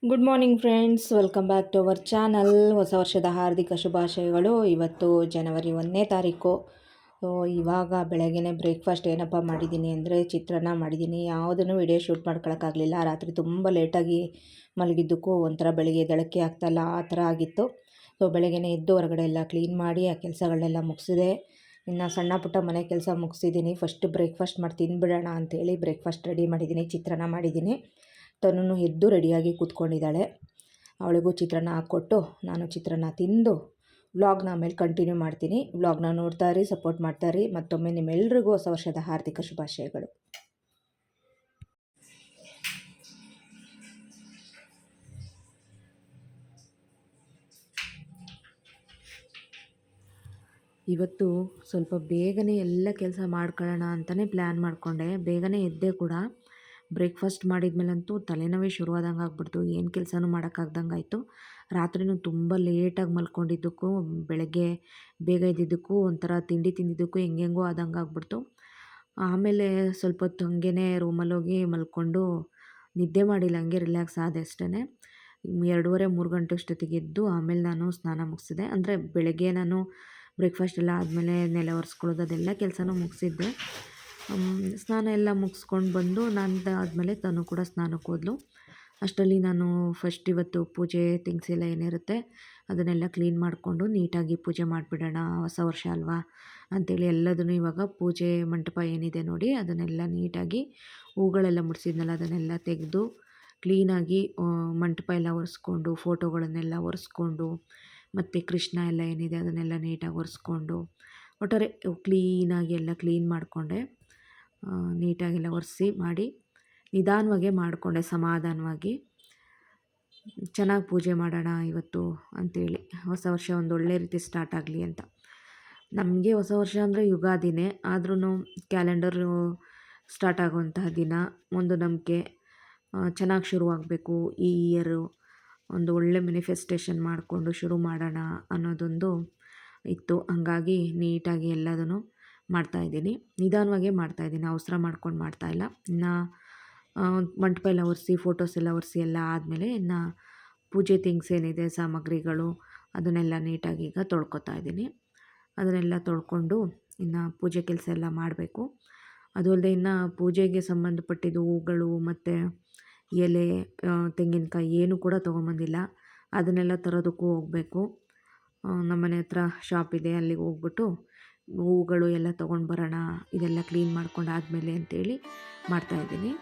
Good morning friends, welcome back to our channel. ಹೊಸ ವರ್ಷದ ಹಾರ್ದಿಕ ಶುಭಾಶಯಗಳು. ಇವತ್ತು ಜನವರಿ 1ನೇ ತಾರೀಕು. ಇವಾಗ ಬೆಳಗ್ಗೆನೇ ಬ್ರೇಕ್ಫಾಸ್ಟ್ ಏನಪ್ಪ ಮಾಡಿದ್ದೀನಿ ಅಂದರೆ ಚಿತ್ರಾನ್ನ ಮಾಡಿದ್ದೀನಿ. ಯಾವುದನ್ನು ವಿಡಿಯೋ ಶೂಟ್ ಮಾಡ್ಕೊಳಕ್ಕಾಗಲಿಲ್ಲ. ರಾತ್ರಿ ತುಂಬ ಲೇಟಾಗಿ ಮಲಗಿದ್ದಕ್ಕೂ ಒಂಥರ ಬೆಳಗ್ಗೆ ಎದ್ದೇಳಕ್ಕೆ ಆಗ್ತಾಯಿಲ್ಲ, ಆ ಥರ ಆಗಿತ್ತು. ಬೆಳಗ್ಗೆನೇ ಎದ್ದು ಹೊರಗಡೆ ಎಲ್ಲ ಕ್ಲೀನ್ ಮಾಡಿ ಆ ಕೆಲಸಗಳನ್ನೆಲ್ಲ ಮುಗಿಸಿದೆ. ಇನ್ನು ಸಣ್ಣ ಪುಟ್ಟ ಮನೆ ಕೆಲಸ ಮುಗಿಸಿದ್ದೀನಿ. ಫಸ್ಟ್ ಬ್ರೇಕ್ಫಾಸ್ಟ್ ಮಾಡಿ ತಿಂದುಬಿಡೋಣ ಅಂಥೇಳಿ ಬ್ರೇಕ್ಫಾಸ್ಟ್ ರೆಡಿ ಮಾಡಿದ್ದೀನಿ. ಚಿತ್ರಾನ್ನ ಮಾಡಿದ್ದೀನಿ. ತನ್ನೂ ಎದ್ದು ರೆಡಿಯಾಗಿ ಕೂತ್ಕೊಂಡಿದ್ದಾಳೆ. ಅವಳಿಗೂ ಚಿತ್ರಾನ್ನ ಹಾಕ್ಕೊಟ್ಟು ನಾನು ಚಿತ್ರಾನ್ನ ತಿಂದು ವ್ಲಾಗ್ನ ಆಮೇಲೆ ಕಂಟಿನ್ಯೂ ಮಾಡ್ತೀನಿ. ವ್ಲಾಗ್ನ ನೋಡ್ತಾ ಇರಿ, ಸಪೋರ್ಟ್ ಮಾಡ್ತಾ ಇರಿ. ಮತ್ತೊಮ್ಮೆ ನಿಮ್ಮೆಲ್ಲರಿಗೂ ಹೊಸ ವರ್ಷದ ಹಾರ್ದಿಕ ಶುಭಾಶಯಗಳು. ಇವತ್ತು ಸ್ವಲ್ಪ ಬೇಗನೆ ಎಲ್ಲ ಕೆಲಸ ಮಾಡ್ಕೊಳ್ಳೋಣ ಅಂತಲೇ ಪ್ಲ್ಯಾನ್ ಮಾಡಿಕೊಂಡೆ. ಬೇಗನೆ ಎದ್ದೆ ಕೂಡ. ಬ್ರೇಕ್ಫಾಸ್ಟ್ ಮಾಡಿದ್ಮೇಲಂತೂ ತಲೆನೋವೇ ಶುರುವಾದಂಗೆ ಆಗ್ಬಿಡ್ತು. ಏನು ಕೆಲಸನೂ ಮಾಡೋಕ್ಕಾಗ್ದಂಗೆ ಆಯಿತು. ರಾತ್ರಿನೂ ತುಂಬ ಲೇಟಾಗಿ ಮಲ್ಕೊಂಡಿದ್ದಕ್ಕೂ ಬೆಳಗ್ಗೆ ಬೇಗ ಎದ್ದಿದ್ದಕ್ಕೂ ಒಂಥರ ತಿಂಡಿ ತಿಂದಿದ್ದಕ್ಕೂ ಹೆಂಗೆಂಗೋ ಆದಂಗೆ ಆಗ್ಬಿಡ್ತು. ಆಮೇಲೆ ಸ್ವಲ್ಪ ಹೊತ್ತು ಹಂಗೇ ರೂಮಲ್ಲೋಗಿ ಮಲ್ಕೊಂಡು ನಿದ್ದೆ ಮಾಡಿಲ್ಲ, ಹಂಗೆ ರಿಲ್ಯಾಕ್ಸ್ ಆದೆ ಅಷ್ಟೇ. 2:30-3 ಗಂಟೆ ಅಷ್ಟೊತ್ತಿಗೆ ಎದ್ದು ಆಮೇಲೆ ನಾನು ಸ್ನಾನ ಮುಗಿಸಿದೆ. ಅಂದರೆ ಬೆಳಗ್ಗೆ ನಾನು ಬ್ರೇಕ್ಫಾಸ್ಟ್ ಎಲ್ಲ ಆದಮೇಲೆ ನೆಲ ಒರೆಸ್ಕೊಳ್ಳೋದು ಅದೆಲ್ಲ ಕೆಲಸನೂ ಮುಗಿಸಿದ್ದೆ. ಸ್ನಾನ ಎಲ್ಲ ಮುಗಿಸ್ಕೊಂಡು ಬಂದು ಆದಮೇಲೆ ತನು ಕೂಡ ಸ್ನಾನಕ್ಕೆ ಹೋದ್ಲು. ಅಷ್ಟರಲ್ಲಿ ನಾನು ಫಸ್ಟ್ ಇವತ್ತು ಪೂಜೆ ಥಿಂಗ್ಸ್ ಎಲ್ಲ ಏನಿರುತ್ತೆ ಅದನ್ನೆಲ್ಲ ಕ್ಲೀನ್ ಮಾಡಿಕೊಂಡು ನೀಟಾಗಿ ಪೂಜೆ ಮಾಡಿಬಿಡೋಣ, ಹೊಸ ವರ್ಷ ಅಲ್ವಾ ಅಂಥೇಳಿ ಎಲ್ಲದನ್ನು ಇವಾಗ ಪೂಜೆ ಮಂಟಪ ಏನಿದೆ ನೋಡಿ ಅದನ್ನೆಲ್ಲ ನೀಟಾಗಿ ಹೂಗಳೆಲ್ಲ ಮುಡಿಸಿದ್ನಲ್ಲ ಅದನ್ನೆಲ್ಲ ತೆಗೆದು ಕ್ಲೀನಾಗಿ ಮಂಟಪ ಎಲ್ಲ ಒರೆಸ್ಕೊಂಡು ಫೋಟೋಗಳನ್ನೆಲ್ಲ ಒರೆಸ್ಕೊಂಡು ಮತ್ತು ಕೃಷ್ಣ ಎಲ್ಲ ಏನಿದೆ ಅದನ್ನೆಲ್ಲ ನೀಟಾಗಿ ಒರೆಸ್ಕೊಂಡು ಒಟ್ಟಾರೆ ಕ್ಲೀನಾಗಿ ಎಲ್ಲ ಕ್ಲೀನ್ ಮಾಡಿಕೊಂಡೆ. ನೀಟಾಗೆಲ್ಲ ಒರೆಸಿ ಮಾಡಿ ನಿಧಾನವಾಗೇ ಮಾಡಿಕೊಂಡೆ, ಸಮಾಧಾನವಾಗಿ. ಚೆನ್ನಾಗಿ ಪೂಜೆ ಮಾಡೋಣ ಇವತ್ತು ಅಂಥೇಳಿ, ಹೊಸ ವರ್ಷ ಒಂದು ಒಳ್ಳೆ ರೀತಿ ಸ್ಟಾರ್ಟ್ ಆಗಲಿ ಅಂತ. ನಮಗೆ ಹೊಸ ವರ್ಷ ಅಂದರೆ ಯುಗಾದಿನೇ, ಆದ್ರೂ ಕ್ಯಾಲೆಂಡರು ಸ್ಟಾರ್ಟ್ ಆಗುವಂತಹ ದಿನ. ಒಂದು ನಂಬಿಕೆ, ಚೆನ್ನಾಗಿ ಶುರುವಾಗಬೇಕು ಈ ಇಯರು, ಒಂದು ಒಳ್ಳೆ ಮ್ಯಾನಿಫೆಸ್ಟೇಷನ್ ಮಾಡಿಕೊಂಡು ಶುರು ಮಾಡೋಣ ಅನ್ನೋದೊಂದು ಇತ್ತು. ಹಾಗಾಗಿ ನೀಟಾಗಿ ಎಲ್ಲದನ್ನು ಮಾಡ್ತಾಯಿದ್ದೀನಿ, ನಿಧಾನವಾಗೇ ಮಾಡ್ತಾಯಿದ್ದೀನಿ, ಅವಸರ ಮಾಡ್ಕೊಂಡು ಮಾಡ್ತಾಯಿಲ್ಲ. ಇನ್ನು ಮಂಟಪ ಎಲ್ಲ ಒರೆಸಿ ಫೋಟೋಸ್ ಎಲ್ಲ ಒರೆಸಿ ಎಲ್ಲ ಆದಮೇಲೆ ಇನ್ನು ಪೂಜೆ ಥಿಂಗ್ಸ್ ಏನಿದೆ ಸಾಮಗ್ರಿಗಳು ಅದನ್ನೆಲ್ಲ ನೀಟಾಗಿ ಈಗ ತೊಳ್ಕೊತಾ ಇದ್ದೀನಿ. ಅದನ್ನೆಲ್ಲ ತೊಳ್ಕೊಂಡು ಇನ್ನು ಪೂಜೆ ಕೆಲಸ ಎಲ್ಲ ಮಾಡಬೇಕು. ಅದು ಅಲ್ಲದೆ ಇನ್ನು ಪೂಜೆಗೆ ಸಂಬಂಧಪಟ್ಟಿದ್ದು ಹೂಗಳು ಮತ್ತು ಎಲೆ, ತೆಂಗಿನಕಾಯಿ ಏನೂ ಕೂಡ ತೊಗೊಂಬಂದಿಲ್ಲ. ಅದನ್ನೆಲ್ಲ ತರೋದಕ್ಕೂ ಹೋಗಬೇಕು. ನಮ್ಮನೆ ಹತ್ರ ಶಾಪ್ ಇದೆ, ಅಲ್ಲಿಗೆ ಹೋಗ್ಬಿಟ್ಟು ಹೂಗಳು ಎಲ್ಲ ತೊಗೊಂಡು ಬರೋಣ, ಇದೆಲ್ಲ ಕ್ಲೀನ್ ಮಾಡ್ಕೊಂಡು ಆದಮೇಲೆ ಅಂತೇಳಿ ಮಾಡ್ತಾಯಿದ್ದೀನಿ.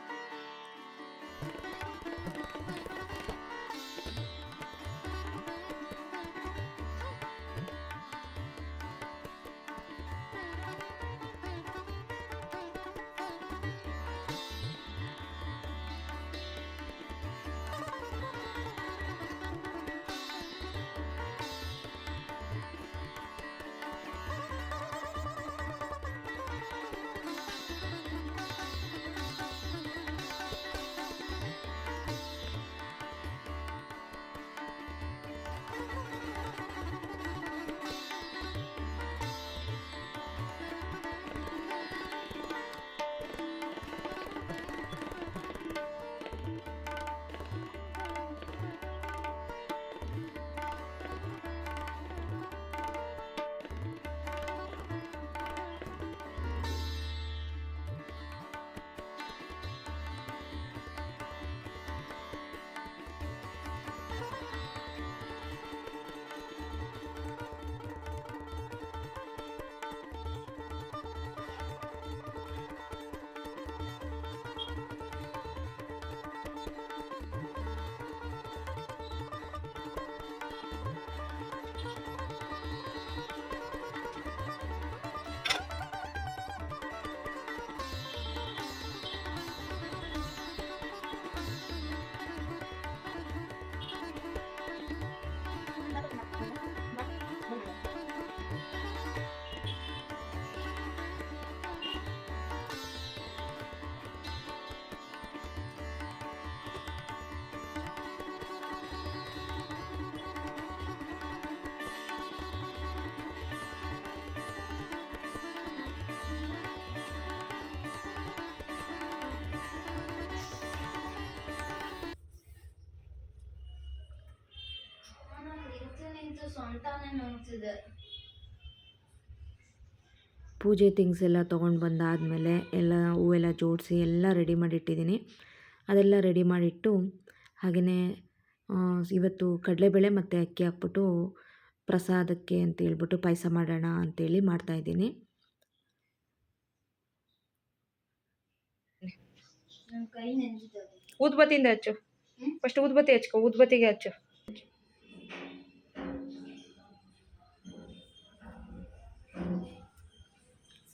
ಪೂಜೆ ಥಿಂಗ್ಸ್ ಎಲ್ಲ ತೊಗೊಂಡು ಬಂದಾದಮೇಲೆ ಎಲ್ಲ ಹೂವೆಲ್ಲ ಜೋಡಿಸಿ ಎಲ್ಲ ರೆಡಿ ಮಾಡಿಟ್ಟಿದ್ದೀನಿ. ಅದೆಲ್ಲ ರೆಡಿ ಮಾಡಿಟ್ಟು ಹಾಗೆಯೇ ಇವತ್ತು ಕಡಲೆಬೇಳೆ ಮತ್ತು ಅಕ್ಕಿ ಹಾಕ್ಬಿಟ್ಟು ಪ್ರಸಾದಕ್ಕೆ ಅಂತೇಳ್ಬಿಟ್ಟು ಪಾಯಸ ಮಾಡೋಣ ಅಂತೇಳಿ ಮಾಡ್ತಾಯಿದ್ದೀನಿ. ಊದ್ಬತ್ತಿಯಿಂದ ಹಚ್ಚು, ಫಸ್ಟ್ ಊದ್ಬತ್ತಿ ಹಚ್ಕೊ, ಊದ್ಬತ್ತಿಗೆ ಹಚ್ಚು.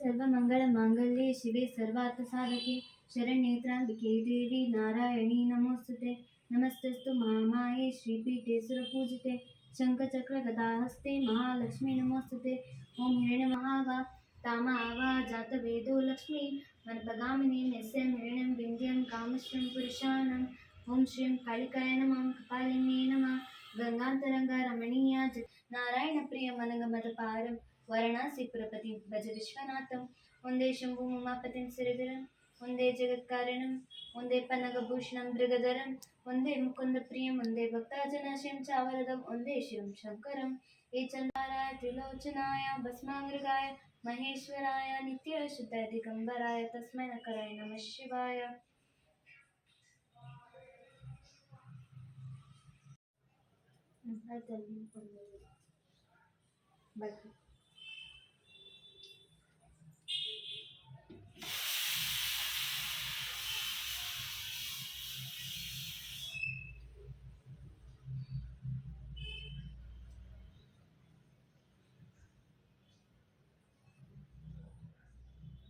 ಸರ್ವಮಂಗಳ ಮಾಂಗಲ್ಯೆ ಶಿವೆ ಸರ್ವಾರ್ಥ ಸಾಧಕೆ ಶರಣ್ಯೇ ತ್ರ್ಯಂಬಕೆ ದೇವಿ ನಾರಾಯಣಿ ನಮೋಸ್ತುತೆ. ನಮಸ್ತಸ್ತು ಮಹಾಮಾಯೆ ಶ್ರೀಪೀಠೆ ಸುರಪೂಜಿತೆ ಶಂಖಚಕ್ರ ಗದಾಹಸ್ತೆ ಮಹಾಲಕ್ಷ್ಮೀ ನಮೋಸ್ತುತೆ. ಓಂ ಹಿರಣ್ಯ ಮಹಾಗ ತಾಮಾವ ಜಾತವೇದೋ ಲಕ್ಷ್ಮೀ ಮನಪಗಾಮಿನಿ ಯಸ್ಯಂ ಹಿರಣ್ಯಂ ವಿಂಧ್ಯಂ ಕಾಮಶ್ರಂ ಪುರುಷಾನಂ. ಓಂ ಶ್ರೀಂ ಕಾಳಿಕಾಯ ನಮಃ ಕಪಾಲಿನ್ಯೇ ನಮಃ ಗಂಗಾಂತರಂಗ ರಮಣೀಯ ನಾರಾಯಣ ಪ್ರಿಯ ಮನಗಮದಪಾರಂ ವಾರಣಾಸಿ ಪುರಪತಿ ಭಜ ವಿಶ್ವನಾಥಂ. ಒಂದೇ ಶಂಭು ಉಮಾಪತಿಂ ಸಿರಿಧರಂ ಒಂದೇ ಜಗತ್ಕಾರಣಂ ಒಂದೇ ಪನ್ನಗಭೂಷಣಂ ಮೃಗಧರಂ ಒಂದೇ ಮುಕುಂದ ಪ್ರಿಯಂ ಒಂದೇ ಭಕ್ತಾಜನಾಶಯಂ ಚಾವರದಂ ಒಂದೇ ಶಿವಂ ಶಂಕರಂ. ಏ ಚಂದ್ರಾಯ ತ್ರಿಲೋಚನಾಯ ಭಸ್ಮಾಂಗೃಗಾಯ ಮಹೇಶ್ವರಾಯ ನಿತ್ಯ ಶುದ್ಧ ದಿಗಂಬರಾಯ ತಸ್ಮೈ ನಕರಾಯ ನಮಃ ಶಿವಾಯ.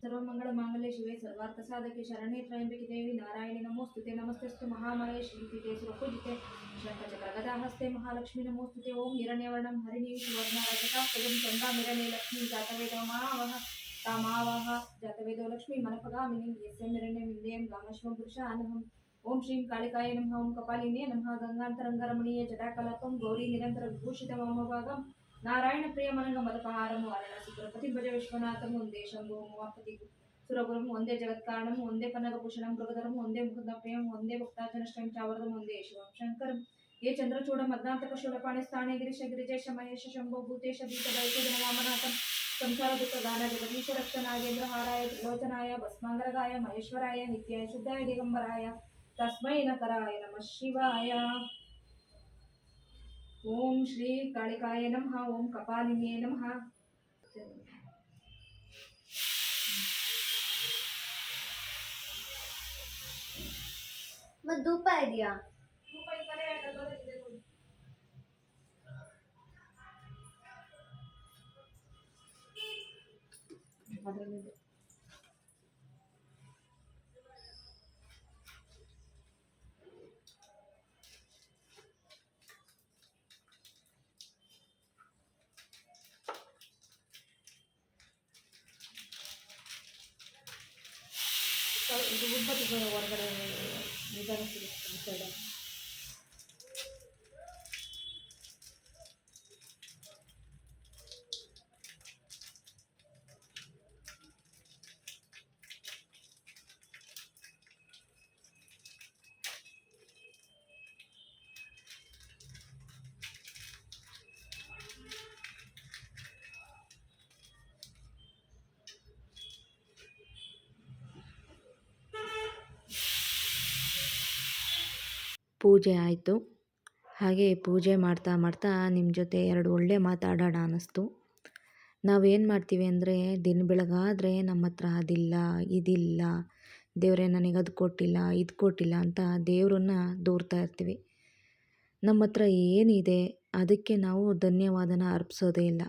ಸರ್ವಮಂಗಳ ಮಾಂಗಲ್ಯ ಶಿವೆ ಸರ್ವಾರ್ಥ ಸಾಧಕೆ ಶರಣ್ಯೇ ತ್ರ್ಯಂಬಕೆ ದೇವಿ ನಾರಾಯಣಿ ನಮೋಸ್ತುತೆ. ನಮಸ್ತಸ್ತು ಮಹಾಮಾಯೆ ಶ್ರೀಪೀಠೆ ಸುರಪೂಜಿತೆ ಶಂಖಚಕ್ರ ಗದಾಹಸ್ತೆ ಮಹಾಲಕ್ಷ್ಮೀ ನಮೋಸ್ತುತೆ. ಓಂ ಹಿರಣ್ಯವರ್ಣಂ ಹರಿಣೀ ಸುವರ್ಣ ರಜತಾಕ್ಷಜಂ ಚಂದ್ರಾಮಿರಣೇ ಲಕ್ಷ್ಮೀ ಜಾತವೇದೋ ಮಾವಹ ತಾಮಾವಹ ಜಾತವೇದೋ ಲಕ್ಷ್ಮೀ ಮನಪಗಾಮಿನಿ ಯಸ್ಯಂ ಹಿರಣ್ಯಂ ವಿಂಧ್ಯಂ ಕಾಮಶ್ವಂ ಪುರುಷಾನಹಂ. ಓಂ ಶ್ರೀಂ ಕಾಳಿಕಾಯ ನಮಃ ಓಂ ಕಪಾಲಿನೇ ನಮಃ ಗಂಗಾಂತರಂಗ ರಮಣೀಯ ಜಟಾಕಲಾಪಂ ಗೌರಿ ನಿರಂತರ ವಿಭೂಷಿತ ವಾಮಭಾಗಂ ನಾರಾಯಣ ಪ್ರಿಯ ಮನಂಗ ಮದಪಹಾರಂ ವಾರಣಾಸಿ ಪುರಪತಿ ಭಜ ವಿಶ್ವನಾಥಂ. ಒಂದೇ ಶಂಭು ಉಮಾಪತಿ ಸುರಗುರಂ ಒಂದೇ ಜಗತ್ಕಾರಣಂ ಒಂದೇ ಪನ್ನಗಭೂಷಣಂ ಮೃಗಧರಂ ಒಂದೇ ಮುಕುಂದ ಪ್ರಿಯಂ ಒಂದೇ ಭಕ್ತಾಜನಷ್ಟಂ ಚಾವರದಂ ಒಂದೇ ಶಿವಂ ಶಂಕರಂ. ಏ ಚಂದ್ರಚೂಡ ಮದ್ನಾಂತಕ ಶೂಲಪಾಣಿ ಸ್ಥಾನೇ ಗಿರೀಶ ಗಿರಿಜೇಶ ಮಹೇಶ ಶಂಭೋ ಭೂತೇಶ ದೀಪ ದೈತ್ಯಜನ ವಾಮನಾಥಂ. ಸಂಸಾರ ದುಃಖ ಗಾನ ಜಗದೀಶ ರಕ್ಷ ನಾಗೇಂದ್ರ ಹಾರಾಯ ತ್ರಿಲೋಚನಾಯ ಭಸ್ಮಾಂಗರಗಾಯ ಮಹೇಶ್ವರಾಯ ನಿತ್ಯಾಯ ಶುದ್ಧಾಯ ದಿಗಂಬರಾಯ ತಸ್ಮೈ ನಕರಾಯ ನಮಃ ಶಿವಾಯ. ಓಂ ಶ್ರೀ ಕಾಳಿಕಾಯ ನಮಃ ಓಂ ಕಪಾಲಿನ್ಯೇ ನಮಃ. ಮತ್ತೆ ಧೂಪ ಇದೆಯಾ? ಇದು ಉಬ್ಬತ್ತಿ ಹೊರಗಡೆ ನಿಧಾನ ಸಿಗುತ್ತೆ. ಪೂಜೆ ಆಯಿತು. ಹಾಗೆ ಪೂಜೆ ಮಾಡ್ತಾ ಮಾಡ್ತಾ ನಿಮ್ಮ ಜೊತೆ ಎರಡು ಒಳ್ಳೆ ಮಾತಾಡೋಣ ಅನ್ನಿಸ್ತು. ನಾವೇನು ಮಾಡ್ತೀವಿ ಅಂದರೆ ದಿನ ಬೆಳಗಾದರೆ ನಮ್ಮ ಹತ್ರ ಅದಿಲ್ಲ ಇದಿಲ್ಲ, ದೇವರೇ ನನಗೆ ಅದು ಕೊಟ್ಟಿಲ್ಲ ಇದು ಕೊಟ್ಟಿಲ್ಲ ಅಂತ ದೇವರನ್ನ ದೂರ್ತಾ ಇರ್ತೀವಿ. ನಮ್ಮ ಹತ್ರ ಏನಿದೆ ಅದಕ್ಕೆ ನಾವು ಧನ್ಯವಾದನ ಅರ್ಪಿಸೋದೇ ಇಲ್ಲ.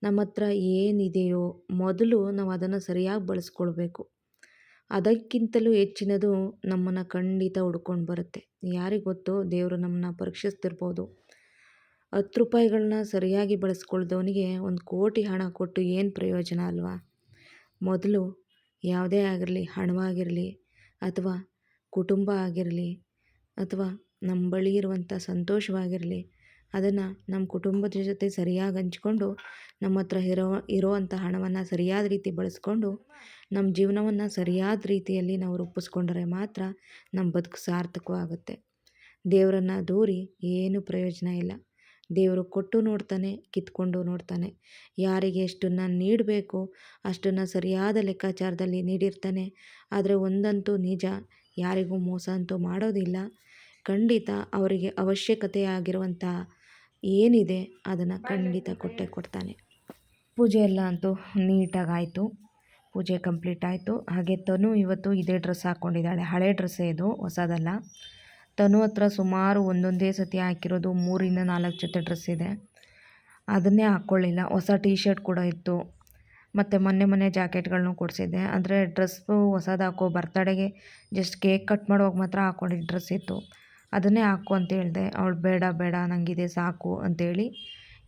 ನಮ್ಮ ಹತ್ರ ಏನಿದೆಯೋ ಮೊದಲು ನಾವು ಅದನ್ನು ಸರಿಯಾಗಿ ಬಳಸ್ಕೊಳ್ಬೇಕು. ಅದಕ್ಕಿಂತಲೂ ಹೆಚ್ಚಿನದು ನಮ್ಮನ್ನು ಖಂಡಿತ ಹುಡ್ಕೊಂಡು ಬರುತ್ತೆ. ಯಾರಿಗೆ ಗೊತ್ತು, ದೇವರು ನಮ್ಮನ್ನ ಪರೀಕ್ಷಿಸ್ತಿರ್ಬೋದು. 10 ರೂಪಾಯಿಗಳನ್ನ ಸರಿಯಾಗಿ ಬಳಸ್ಕೊಳ್ದವನಿಗೆ 1 ಕೋಟಿ ಹಣ ಕೊಟ್ಟು ಏನು ಪ್ರಯೋಜನ ಅಲ್ವಾ? ಮೊದಲು ಯಾವುದೇ ಆಗಿರಲಿ, ಹಣವಾಗಿರಲಿ ಅಥವಾ ಕುಟುಂಬ ಆಗಿರಲಿ ಅಥವಾ ನಮ್ಮ ಬಳಿ ಇರುವಂಥ ಸಂತೋಷವಾಗಿರಲಿ, ಅದನ್ನು ನಮ್ಮ ಕುಟುಂಬದ ಜೊತೆ ಸರಿಯಾಗಿ ಹಂಚ್ಕೊಂಡು ನಮ್ಮ ಹತ್ರ ಇರೋವಂಥ ಹಣವನ್ನು ಸರಿಯಾದ ರೀತಿ ಬಳಸ್ಕೊಂಡು ನಮ್ಮ ಜೀವನವನ್ನು ಸರಿಯಾದ ರೀತಿಯಲ್ಲಿ ನಾವು ರೂಪಿಸ್ಕೊಂಡ್ರೆ ಮಾತ್ರ ನಮ್ಮ ಬದುಕು ಸಾರ್ಥಕವಾಗುತ್ತೆ. ದೇವರನ್ನು ದೂರಿ ಏನೂ ಪ್ರಯೋಜನ ಇಲ್ಲ. ದೇವರು ಕೊಟ್ಟು ನೋಡ್ತಾನೆ, ಕಿತ್ಕೊಂಡು ನೋಡ್ತಾನೆ. ಯಾರಿಗೆ ಎಷ್ಟನ್ನು ನೀಡಬೇಕು ಅಷ್ಟನ್ನು ಸರಿಯಾದ ಲೆಕ್ಕಾಚಾರದಲ್ಲಿ ನೀಡಿರ್ತಾನೆ. ಆದರೆ ಒಂದಂತೂ ನಿಜ, ಯಾರಿಗೂ ಮೋಸ ಅಂತೂ ಮಾಡೋದಿಲ್ಲ. ಖಂಡಿತ ಅವರಿಗೆ ಅವಶ್ಯಕತೆ ಆಗಿರುವಂಥ ಏನಿದೆ ಅದನ್ನು ಖಂಡಿತ ಕೊಟ್ಟೇ ಕೊಡ್ತಾನೆ. ಪೂಜೆ ಎಲ್ಲ ಅಂತೂ ನೀಟಾಗಾಯಿತು. ಪೂಜೆ ಕಂಪ್ಲೀಟ್ ಆಯಿತು. ಹಾಗೆ ತನು ಇವತ್ತು ಇದೇ ಡ್ರೆಸ್ ಹಾಕ್ಕೊಂಡಿದ್ದಾಳೆ. ಹಳೆ ಡ್ರೆಸ್ಸೇ ಇದು, ಹೊಸದಲ್ಲ. ತನು ಹತ್ರ ಸುಮಾರು ಒಂದೊಂದೇ ಸತಿ ಹಾಕಿರೋದು 3ರಿಂದ 4 ಜೊತೆ ಡ್ರೆಸ್ ಇದೆ. ಅದನ್ನೇ ಹಾಕ್ಕೊಳ್ಳಿಲ್ಲ. ಹೊಸ ಟೀ ಶರ್ಟ್ ಕೂಡ ಇತ್ತು. ಮತ್ತು ಮೊನ್ನೆ ಜಾಕೆಟ್ಗಳನ್ನೂ ಕೊಡಿಸಿದ್ದೆ. ಅಂದರೆ ಡ್ರೆಸ್ಸು ಹೊಸದು ಹಾಕೋ ಬರ್ತಡೆಗೆ ಜಸ್ಟ್ ಕೇಕ್ ಕಟ್ ಮಾಡುವಾಗ ಮಾತ್ರ ಹಾಕ್ಕೊಂಡಿದ್ದ ಡ್ರೆಸ್ ಇತ್ತು. ಅದನ್ನೇ ಹಾಕು ಅಂತ ಹೇಳಿದೆ. ಅವಳು ಬೇಡ ನನಗಿದೆ ಸಾಕು ಅಂತೇಳಿ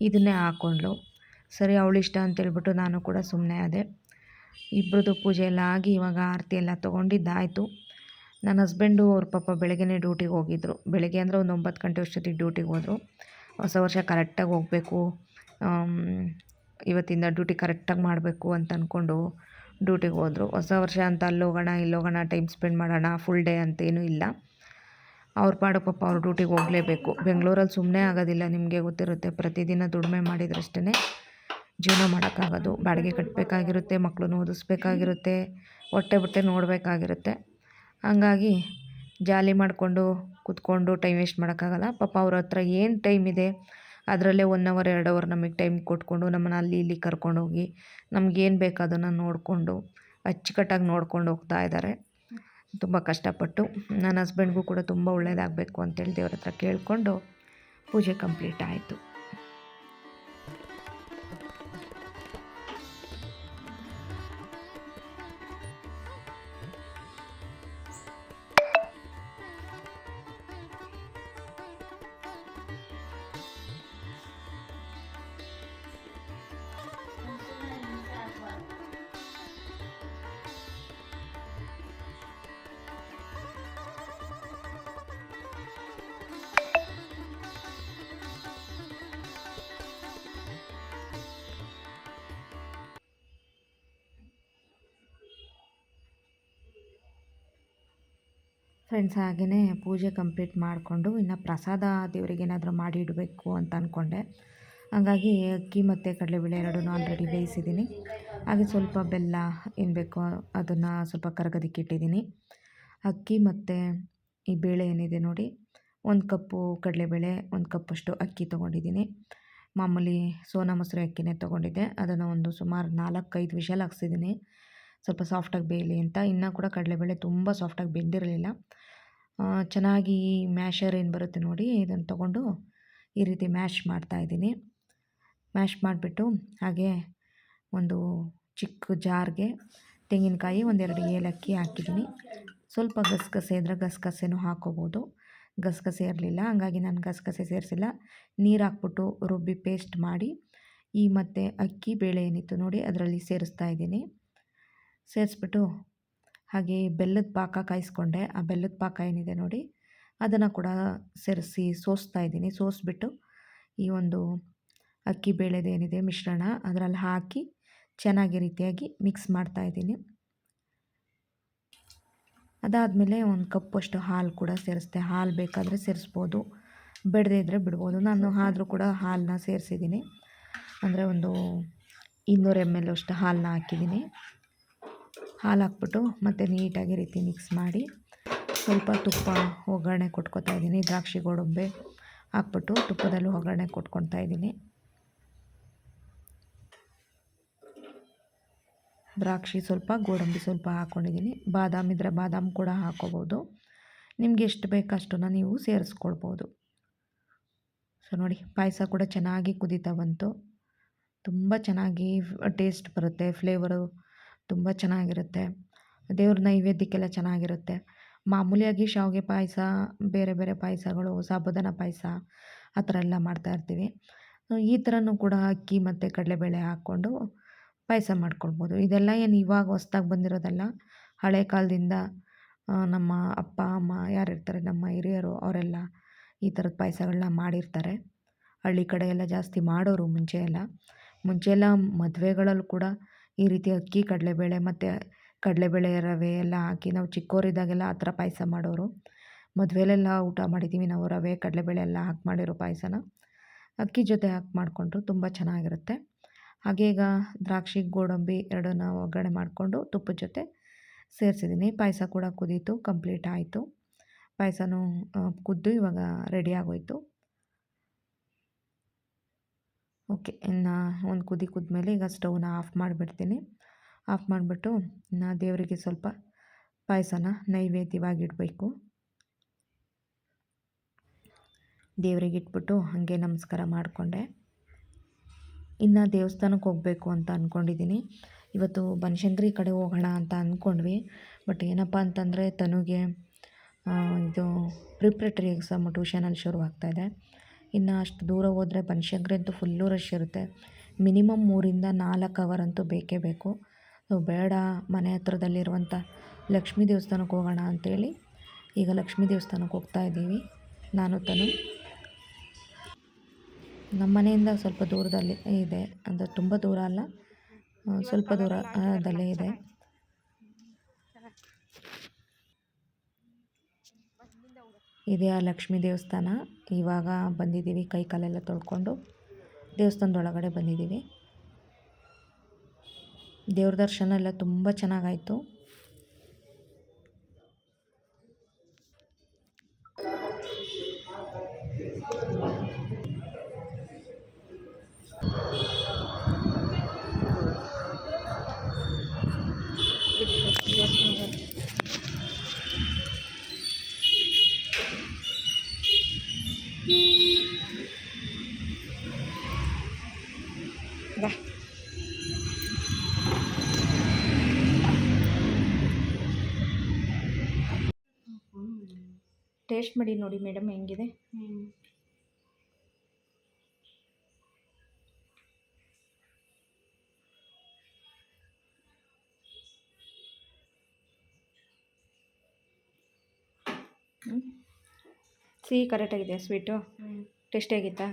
ಇದನ್ನೇ ಹಾಕ್ಕೊಂಡ್ಳು. ಸರಿ ಅವಳಿಷ್ಟ ಅಂತೇಳ್ಬಿಟ್ಟು ನಾನು ಕೂಡ ಸುಮ್ಮನೆ ಆದೆ. ಇಬ್ಬರದು ಪೂಜೆ ಎಲ್ಲ ಆಗಿ ಇವಾಗ ಆರತಿ ಎಲ್ಲ ತೊಗೊಂಡಿದ್ದಾಯಿತು. ನನ್ನ ಹಸ್ಬೆಂಡು ಅವ್ರ ಪಾಪ ಬೆಳಗ್ಗೆನೇ ಡ್ಯೂಟಿಗೆ ಹೋಗಿದ್ದರು. ಬೆಳಗ್ಗೆ ಅಂದರೆ ಒಂದು 9 ಗಂಟೆ ಅಷ್ಟೊತ್ತಿಗೆ ಡ್ಯೂಟಿಗೆ ಹೋದರು. ಹೊಸ ವರ್ಷ ಕರೆಕ್ಟಾಗಿ ಹೋಗಬೇಕು, ಇವತ್ತಿಂದ ಡ್ಯೂಟಿ ಕರೆಕ್ಟಾಗಿ ಮಾಡಬೇಕು ಅಂತ ಅಂದ್ಕೊಂಡು ಡ್ಯೂಟಿಗೆ ಹೋದರು. ಹೊಸ ವರ್ಷ ಅಂತ ಅಲ್ಲೋಗೋಣ ಇಲ್ಲೋಗೋಣ ಟೈಮ್ ಸ್ಪೆಂಡ್ ಮಾಡೋಣ ಫುಲ್ ಡೇ ಅಂತೇನೂ ಇಲ್ಲ. ಅವ್ರ ಪಾಡು ಪಾಪ ಅವ್ರ ಡ್ಯೂಟಿಗೆ ಹೋಗಲೇಬೇಕು. ಬೆಂಗಳೂರಲ್ಲಿ ಸುಮ್ಮನೆ ಆಗೋದಿಲ್ಲ, ನಿಮಗೆ ಗೊತ್ತಿರುತ್ತೆ. ಪ್ರತಿದಿನ ದುಡಿಮೆ ಮಾಡಿದ್ರಷ್ಟೇ ಜೀವನ ಮಾಡೋಕ್ಕಾಗೋದು. ಬಾಡಿಗೆ ಕಟ್ಟಬೇಕಾಗಿರುತ್ತೆ, ಮಕ್ಕಳನ್ನ ಓದಿಸ್ಬೇಕಾಗಿರುತ್ತೆ, ಹೊಟ್ಟೆ ಬಟ್ಟೆ ನೋಡಬೇಕಾಗಿರುತ್ತೆ. ಹಂಗಾಗಿ ಜಾಲಿ ಮಾಡಿಕೊಂಡು ಕೂತ್ಕೊಂಡು ಟೈಮ್ ವೇಸ್ಟ್ ಮಾಡೋಕ್ಕಾಗಲ್ಲ. ಪಾಪ ಅವ್ರ ಹತ್ರ ಏನು ಟೈಮ್ ಇದೆ ಅದರಲ್ಲೇ 1 ಅವರ್ 2 ಅವರ್ ನಮಗೆ ಟೈಮ್ ಕೊಟ್ಕೊಂಡು ನಮ್ಮನ್ನು ಅಲ್ಲಿ ಇಲ್ಲಿ ಕರ್ಕೊಂಡೋಗಿ ನಮಗೇನು ಬೇಕು ಅದನ್ನು ನೋಡಿಕೊಂಡು ಅಚ್ಚುಕಟ್ಟಾಗಿ ನೋಡ್ಕೊಂಡು ಹೋಗ್ತಾ ಇದ್ದಾರೆ ತುಂಬ ಕಷ್ಟಪಟ್ಟು. ನನ್ನ ಹಸ್ಬೆಂಡ್ಗೂ ಕೂಡ ತುಂಬ ಒಳ್ಳೆಯದಾಗಬೇಕು ಅಂತೇಳಿ ದೇವ್ರ ಹತ್ರ ಕೇಳಿಕೊಂಡು ಪೂಜೆ ಕಂಪ್ಲೀಟ್ ಆಯಿತು. ಫ್ರೆಂಡ್ಸ್, ಹಾಗೆಯೇ ಪೂಜೆ ಕಂಪ್ಲೀಟ್ ಮಾಡಿಕೊಂಡು ಇನ್ನು ಪ್ರಸಾದ ದೇವರಿಗೇನಾದರೂ ಮಾಡಿ ಇಡಬೇಕು ಅಂತ ಅಂದ್ಕೊಂಡೆ. ಹಾಗಾಗಿ ಅಕ್ಕಿ ಮತ್ತು ಕಡಲೆಬೇಳೆ ಎರಡನ್ನೂ ಆಲ್ರೆಡಿ ಬೇಯಿಸಿದ್ದೀನಿ. ಹಾಗೆ ಸ್ವಲ್ಪ ಬೆಲ್ಲ ಏನು ಬೇಕೋ ಅದನ್ನು ಸ್ವಲ್ಪ ಕರಗೋದಕ್ಕೆ ಇಟ್ಟಿದ್ದೀನಿ. ಅಕ್ಕಿ ಮತ್ತು ಈ ಬೇಳೆ ಏನಿದೆ ನೋಡಿ, 1 ಕಪ್ಪು ಕಡಲೆಬೇಳೆ, 1 ಕಪ್ಪಷ್ಟು ಅಕ್ಕಿ ತೊಗೊಂಡಿದ್ದೀನಿ. ಮಾಮೂಲಿ ಸೋನಾ ಮಸೂರಿ ಅಕ್ಕಿನೇ ತೊಗೊಂಡಿದ್ದೆ. ಅದನ್ನು ಒಂದು ಸುಮಾರು 4-5 ವಿಷಲ್ ಹಾಕ್ಸಿದ್ದೀನಿ, ಸ್ವಲ್ಪ ಸಾಫ್ಟಾಗಿ ಬೇಯಲಿ ಅಂತ. ಇನ್ನೂ ಕೂಡ ಕಡಲೆಬೇಳೆ ತುಂಬ ಸಾಫ್ಟಾಗಿ ಬೆಂದಿರಲಿಲ್ಲ. ಚೆನ್ನಾಗಿ ಮ್ಯಾಶರ್ ಏನು ಬರುತ್ತೆ ನೋಡಿ, ಇದನ್ನು ತೊಗೊಂಡು ಈ ರೀತಿ ಮ್ಯಾಶ್ ಮಾಡ್ತಾಯಿದ್ದೀನಿ. ಮ್ಯಾಶ್ ಮಾಡಿಬಿಟ್ಟು ಹಾಗೆ ಒಂದು ಚಿಕ್ಕ ಜಾರ್ಗೆ ತೆಂಗಿನಕಾಯಿ, 1-2 ಏಲಕ್ಕಿ ಹಾಕಿದ್ದೀನಿ. ಸ್ವಲ್ಪ ಗಸಗಸೆ ಇದ್ದರೆ ಗಸಗಸೆನೂ ಹಾಕ್ಕೋಬೋದು. ಗಸಗಸೆ ಇರಲಿಲ್ಲ, ಹಂಗಾಗಿ ನಾನು ಗಸಗಸೆ ಸೇರಿಸಿಲ್ಲ. ನೀರು ಹಾಕ್ಬಿಟ್ಟು ರುಬ್ಬಿ ಪೇಸ್ಟ್ ಮಾಡಿ ಈ ಮತ್ತು ಅಕ್ಕಿ ಬೇಳೆ ಏನಿತ್ತು ನೋಡಿ ಅದರಲ್ಲಿ ಸೇರಿಸ್ತಾ ಇದ್ದೀನಿ. ಸೇರಿಸ್ಬಿಟ್ಟು ಹಾಗೆ ಬೆಲ್ಲದ ಪಾಕ ಕಾಯಿಸ್ಕೊಂಡೆ. ಆ ಬೆಲ್ಲದ ಪಾಕ ಏನಿದೆ ನೋಡಿ ಅದನ್ನು ಕೂಡ ಸೇರಿಸಿ ಸೋಸ್ತಾ ಇದ್ದೀನಿ. ಸೋಸಿಬಿಟ್ಟು ಈ ಒಂದು ಅಕ್ಕಿ ಬೇಳೆದೇನಿದೆ ಮಿಶ್ರಣ ಅದರಲ್ಲಿ ಹಾಕಿ ಚೆನ್ನಾಗಿ ರೀತಿಯಾಗಿ ಮಿಕ್ಸ್ ಮಾಡ್ತಾಯಿದ್ದೀನಿ. ಅದಾದಮೇಲೆ 1 ಕಪ್ಪಷ್ಟು ಹಾಲು ಕೂಡ ಸೇರಿಸ್ದೆ. ಹಾಲು ಬೇಕಾದರೆ ಸೇರಿಸ್ಬೋದು, ಬಿಡದೇ ಇದ್ದರೆ ಬಿಡ್ಬೋದು. ನಾನು ಆದರೂ ಕೂಡ ಹಾಲನ್ನ ಸೇರಿಸಿದ್ದೀನಿ. ಅಂದರೆ ಒಂದು 200 ml ಅಷ್ಟು ಹಾಲನ್ನ ಹಾಕಿದ್ದೀನಿ. ಹಾಲು ಹಾಕ್ಬಿಟ್ಟು ಮತ್ತು ನೀಟಾಗಿ ರೀತಿ ಮಿಕ್ಸ್ ಮಾಡಿ ಸ್ವಲ್ಪ ತುಪ್ಪ ಒಗ್ಗರಣೆ ಕೊಟ್ಕೊತಾ ಇದ್ದೀನಿ. ದ್ರಾಕ್ಷಿ ಗೋಡಂಬಿ ಹಾಕ್ಬಿಟ್ಟು ತುಪ್ಪದಲ್ಲೂ ಒಗ್ಗರಣೆ ಕೊಟ್ಕೊತಾ ಇದ್ದೀನಿ. ದ್ರಾಕ್ಷಿ ಸ್ವಲ್ಪ, ಗೋಡಂಬಿ ಸ್ವಲ್ಪ ಹಾಕ್ಕೊಂಡಿದ್ದೀನಿ. ಬಾದಾಮ್ ಇದ್ದರೆ ಬಾದಾಮ್ ಕೂಡ ಹಾಕ್ಕೋಬೋದು. ನಿಮ್ಗೆ ಎಷ್ಟು ಬೇಕೋ ಅಷ್ಟನ್ನು ನೀವು ಸೇರಿಸ್ಕೊಳ್ಬೋದು. ಸೊ ನೋಡಿ, ಪಾಯಸ ಕೂಡ ಚೆನ್ನಾಗಿ ಕುದೀತಾ ಬಂತು. ತುಂಬ ಚೆನ್ನಾಗಿ ಟೇಸ್ಟ್ ಬರುತ್ತೆ, ಫ್ಲೇವರು ತುಂಬ ಚೆನ್ನಾಗಿರುತ್ತೆ. ದೇವ್ರ ನೈವೇದ್ಯಕ್ಕೆಲ್ಲ ಚೆನ್ನಾಗಿರುತ್ತೆ. ಮಾಮೂಲಿಯಾಗಿ ಶಾವಿಗೆ ಪಾಯಸ, ಬೇರೆ ಬೇರೆ ಪಾಯಸಗಳು, ಸಾಬುದಾನ ಪಾಯಸ ಆ ಥರ ಎಲ್ಲ ಮಾಡ್ತಾಯಿರ್ತೀವಿ. ಈ ಥರನೂ ಕೂಡ ಅಕ್ಕಿ ಮತ್ತು ಕಡಲೆಬೇಳೆ ಹಾಕ್ಕೊಂಡು ಪಾಯಸ ಮಾಡ್ಕೊಳ್ಬೋದು. ಇದೆಲ್ಲ ಏನು ಇವಾಗ ಹೊಸ್ದಾಗಿ ಬಂದಿರೋದಲ್ಲ, ಹಳೆ ಕಾಲದಿಂದ ನಮ್ಮ ಅಪ್ಪ ಅಮ್ಮ ಯಾರಿರ್ತಾರೆ, ನಮ್ಮ ಹಿರಿಯರು, ಅವರೆಲ್ಲ ಈ ಥರದ ಪಾಯಸಗಳನ್ನ ಮಾಡಿರ್ತಾರೆ. ಹಳ್ಳಿ ಕಡೆ ಎಲ್ಲ ಜಾಸ್ತಿ ಮಾಡೋರು ಮುಂಚೆ ಎಲ್ಲ ಮದುವೆಗಳಲ್ಲೂ ಕೂಡ ಈ ರೀತಿ ಅಕ್ಕಿ ಕಡಲೆಬೇಳೆ ಮತ್ತು ಕಡಲೆಬೇಳೆ ರವೆ ಎಲ್ಲ ಹಾಕಿ ನಾವು ಚಿಕ್ಕವರಿದ್ದಾಗೆಲ್ಲ ಆ ಥರ ಪಾಯಸ ಮಾಡೋರು. ಮದುವೆಲೆಲ್ಲ ಊಟ ಮಾಡಿದ್ದೀವಿ ನಾವು ರವೆ ಕಡಲೆಬೇಳೆ ಎಲ್ಲ ಹಾಕಿ ಮಾಡಿರೋ ಪಾಯಸನ. ಅಕ್ಕಿ ಜೊತೆ ಹಾಕಿ ಮಾಡಿಕೊಂಡ್ರು ತುಂಬ ಚೆನ್ನಾಗಿರುತ್ತೆ. ಹಾಗೆ ಈಗ ದ್ರಾಕ್ಷಿ ಗೋಡಂಬಿ ಎರಡನ್ನ ಒಗ್ಗರಣೆ ಮಾಡಿಕೊಂಡು ತುಪ್ಪದ ಜೊತೆ ಸೇರಿಸಿದ್ದೀನಿ. ಪಾಯಸ ಕೂಡ ಕುದೀತು, ಕಂಪ್ಲೀಟ್ ಆಯಿತು. ಪಾಯಸನೂ ಕುದ್ದು ಇವಾಗ ರೆಡಿ ಆಗೋಯಿತು. ಓಕೆ, ಇನ್ನು ಒಂದು ಕುದಿ ಕುದ್ಮೇಲೆ ಈಗ ಸ್ಟವ್ನ ಆಫ್ ಮಾಡಿಬಿಡ್ತೀನಿ. ಆಫ್ ಮಾಡಿಬಿಟ್ಟು ಇನ್ನು ದೇವರಿಗೆ ಸ್ವಲ್ಪ ಪಾಯಸನ ನೈವೇದ್ಯವಾಗಿ ಇಡಬೇಕು. ದೇವರಿಗೆ ಇಟ್ಬಿಟ್ಟು ಹಾಗೆ ನಮಸ್ಕಾರ ಮಾಡಿಕೊಂಡೆ. ಇನ್ನು ದೇವಸ್ಥಾನಕ್ಕೆ ಹೋಗಬೇಕು ಅಂತ ಅಂದ್ಕೊಂಡಿದ್ದೀನಿ. ಇವತ್ತು ಬನಶಂಕರಿ ಕಡೆ ಹೋಗೋಣ ಅಂತ ಅಂದ್ಕೊಂಡ್ವಿ. ಬಟ್ ಏನಪ್ಪ ಅಂತಂದರೆ ತನುಗೆ ಇದು ಪ್ರಿಪ್ರೇಟರಿ ಎಕ್ಸಾಮು ಟ್ಯೂಷನಲ್ಲಿ ಶುರುವಾಗ್ತಾಯಿದೆ. ಇನ್ನು ಅಷ್ಟು ದೂರ ಹೋದರೆ ಬನಶಂಕರಿ ಅಂತೂ ಫುಲ್ಲು ರಶ್ ಇರುತ್ತೆ. ಮಿನಿಮಮ್ 3-4 ಅವರ್ ಅಂತೂ ಬೇಕೇ ಬೇಕು. ಬೇಡ, ಮನೆ ಹತ್ರದಲ್ಲಿರುವಂಥ ಲಕ್ಷ್ಮೀ ದೇವಸ್ಥಾನಕ್ಕೆ ಹೋಗೋಣ ಅಂಥೇಳಿ ಈಗ ಲಕ್ಷ್ಮೀ ದೇವಸ್ಥಾನಕ್ಕೆ ಹೋಗ್ತಾ ಇದ್ದೀವಿ ನಾನು ತನು. ನಮ್ಮ ಮನೆಯಿಂದ ಸ್ವಲ್ಪ ದೂರದಲ್ಲಿ ಇದೆ, ಅಂದರೆ ತುಂಬ ದೂರ ಅಲ್ಲ, ಸ್ವಲ್ಪ ದೂರದಲ್ಲೇ ಇದೆ. ಇದೇ ಆ ಲಕ್ಷ್ಮೀ ದೇವಸ್ಥಾನ. ಇವಾಗ ಬಂದಿದ್ದೀವಿ, ಕೈ ಕಾಲೆಲ್ಲ ತೊಳ್ಕೊಂಡು ದೇವಸ್ಥಾನದೊಳಗಡೆ ಬಂದಿದ್ದೀವಿ. ದೇವ್ರ ದರ್ಶನ ಎಲ್ಲ ತುಂಬ ಚೆನ್ನಾಗಾಯಿತು. ಟೇಸ್ಟ್ ಮಾಡಿ ನೋಡಿ ಮೇಡಮ್ ಹೆಂಗಿದೆ. ಸಿಹಿ ಕರೆಕ್ಟಾಗಿದೆ, ಸ್ವೀಟು ಟೇಸ್ಟಿಯಾಗಿತ್ತಾ?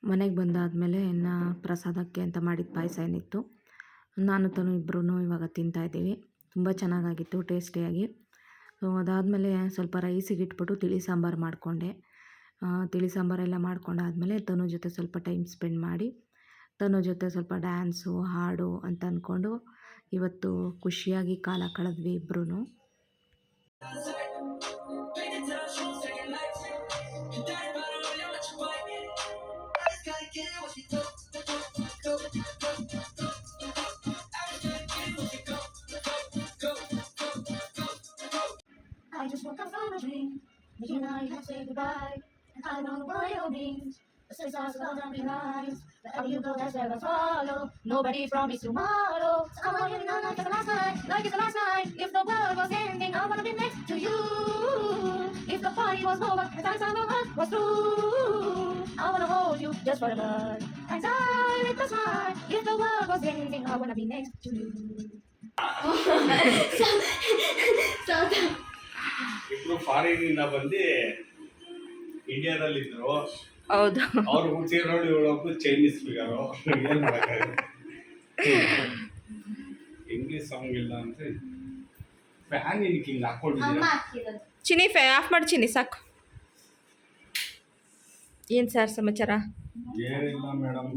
ಮನೆಗೆ ಬಂದಾದಮೇಲೆ ಇನ್ನು ಪ್ರಸಾದಕ್ಕೆ ಅಂತ ಮಾಡಿದ ಪಾಯಸ ಏನಿತ್ತು, ನಾನು ತನು ಇಬ್ಬರೂ ಇವಾಗ ತಿಂತಾಯಿದ್ದೀವಿ. ತುಂಬ ಚೆನ್ನಾಗಾಗಿತ್ತು, ಟೇಸ್ಟಿಯಾಗಿ. ಅದಾದಮೇಲೆ ಸ್ವಲ್ಪ ರೈಸಿಗೆ ಇಟ್ಬಿಟ್ಟು ತಿಳಿ ಸಾಂಬಾರು ಮಾಡಿಕೊಂಡೆ. ತಿಳಿ ಸಾಂಬಾರೆಲ್ಲ ಮಾಡ್ಕೊಂಡಾದಮೇಲೆ ತನು ಜೊತೆ ಸ್ವಲ್ಪ ಟೈಮ್ ಸ್ಪೆಂಡ್ ಮಾಡಿ, ತನು ಜೊತೆ ಸ್ವಲ್ಪ ಡ್ಯಾನ್ಸು, ಹಾಡು ಅಂತ ಅಂದ್ಕೊಂಡು ಇವತ್ತು ಖುಷಿಯಾಗಿ ಕಾಲ ಕಳೆದ್ವಿ ಇಬ್ಬರೂ. I just woke up from a dream. You and I have said goodbye. And I don't know what it all means. The six stars go down being eyes. Wherever you go, that's where I follow. Nobody promised tomorrow. So I'm living on like it's the last night. Like it's the last night. If the world was ending, I wanna be next to you. If the party was over, and time time over was through, I wanna hold you just forever. And I with a smile. If the world was ending, I wanna be next to you. ಇಬ್ರು ಫಾರಿನಿಂದ ಬಂದು ಇಂಡಿಯಾದಲ್ಲಿದ್ರು. ಹೌದು, ಅವ್ರು ಹುಟ್ಟಿರೋ ನೋಡಿ ಇವಳೊಬ್ಬರು Chinese figure. ಏನು ಮಾಡೋಕ್ಕಾಗಲ್ಲ, English song ಇಲ್ಲ ಅಂತ ಫ್ಯಾನ್ ಏನಕ್ಕೆ ಹಿಂಗೆ ಹಾಕೊಂಡಿದ್ದೀರಾ? ಚಿನಿ ಆಫ್ ಮಾಡಿ ಚಿನಿ ಸಾಕು. ಏನು ಸರ್ ಸಮಾಚಾರ? ಏನಿಲ್ಲ ಮೇಡಮ್.